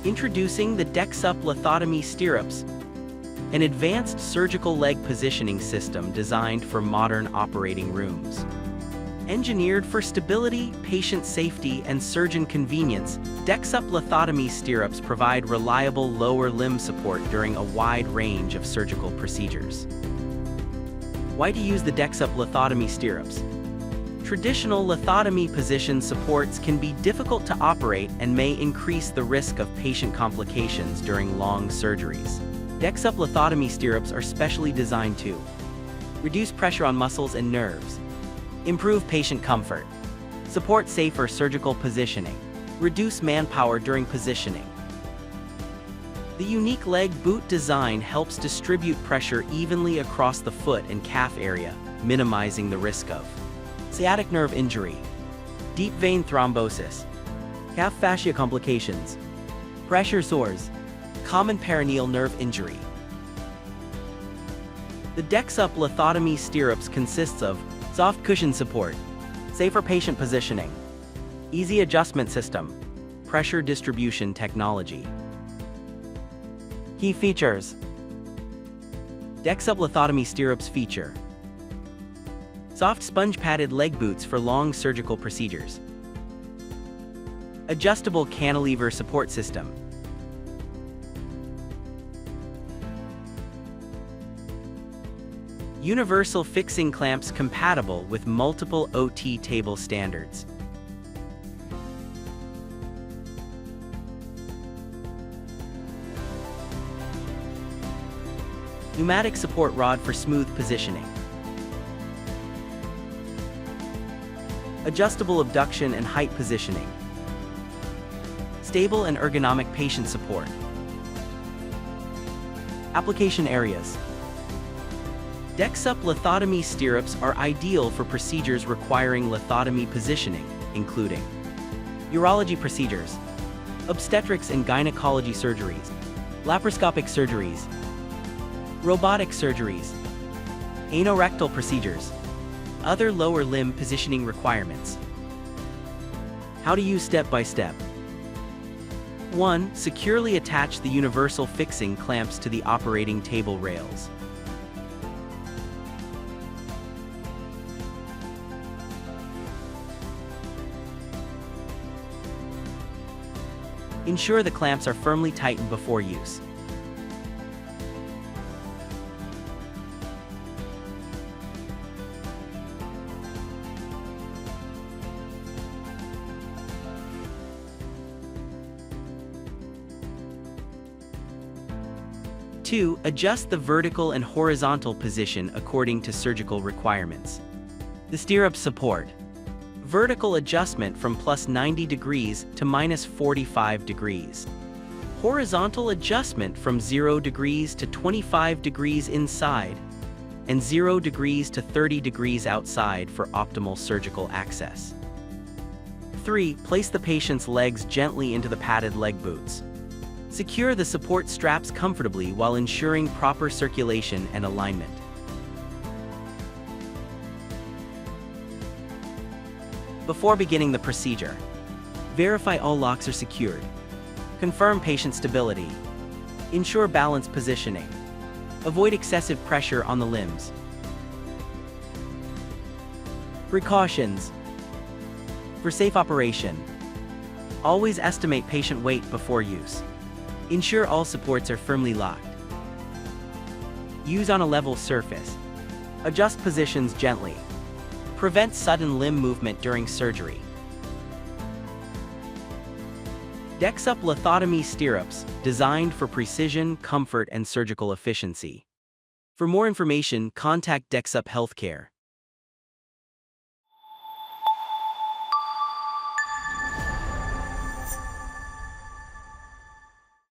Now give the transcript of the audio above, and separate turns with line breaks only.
Introducing the Dexup Lithotomy Stirrups, an advanced surgical leg positioning system designed for modern operating rooms. Engineered for stability, patient safety, and surgeon convenience, Dexup Lithotomy Stirrups provide reliable lower limb support during a wide range of surgical procedures. Why to use the Dexup Lithotomy Stirrups? Traditional lithotomy position supports can be difficult to operate and may increase the risk of patient complications during long surgeries. Dexup Lithotomy Stirrups are specially designed to reduce pressure on muscles and nerves, improve patient comfort, support safer surgical positioning, reduce manpower during positioning. The unique leg boot design helps distribute pressure evenly across the foot and calf area, minimizing the risk of sciatic nerve injury, deep vein thrombosis, calf fascia complications, pressure sores, common peroneal nerve injury. The Dexup Lithotomy Stirrups consists of soft cushion support, safer patient positioning, easy adjustment system, pressure distribution technology. Key features: Dexup Lithotomy Stirrups feature soft sponge-padded leg boots for long surgical procedures, adjustable cantilever support system, universal fixing clamps compatible with multiple OT table standards, pneumatic support rod for smooth positioning, adjustable abduction and height positioning, stable and ergonomic patient support. Application areas: Dexup Lithotomy Stirrups are ideal for procedures requiring lithotomy positioning, including urology procedures, obstetrics and gynecology surgeries, laparoscopic surgeries, robotic surgeries, anorectal procedures, other lower limb positioning requirements. How to use step by step. 1. Securely attach the universal fixing clamps to the operating table rails. Ensure the clamps are firmly tightened before use. Two, adjust the vertical and horizontal position according to surgical requirements. The stirrups support vertical adjustment from +90 degrees to -45 degrees. Horizontal adjustment from 0 degrees to 25 degrees inside, and 0 degrees to 30 degrees outside for optimal surgical access. 3. Place the patient's legs gently into the padded leg boots. Secure the support straps comfortably while ensuring proper circulation and alignment. Before beginning the procedure, verify all locks are secured. Confirm patient stability. Ensure balanced positioning. Avoid excessive pressure on the limbs. Precautions. For safe operation, always estimate patient weight before use. Ensure all supports are firmly locked. Use on a level surface. Adjust positions gently. Prevent sudden limb movement during surgery. Dexup Lithotomy Stirrups, designed for precision, comfort, and surgical efficiency. For more information, contact Dexup Healthcare.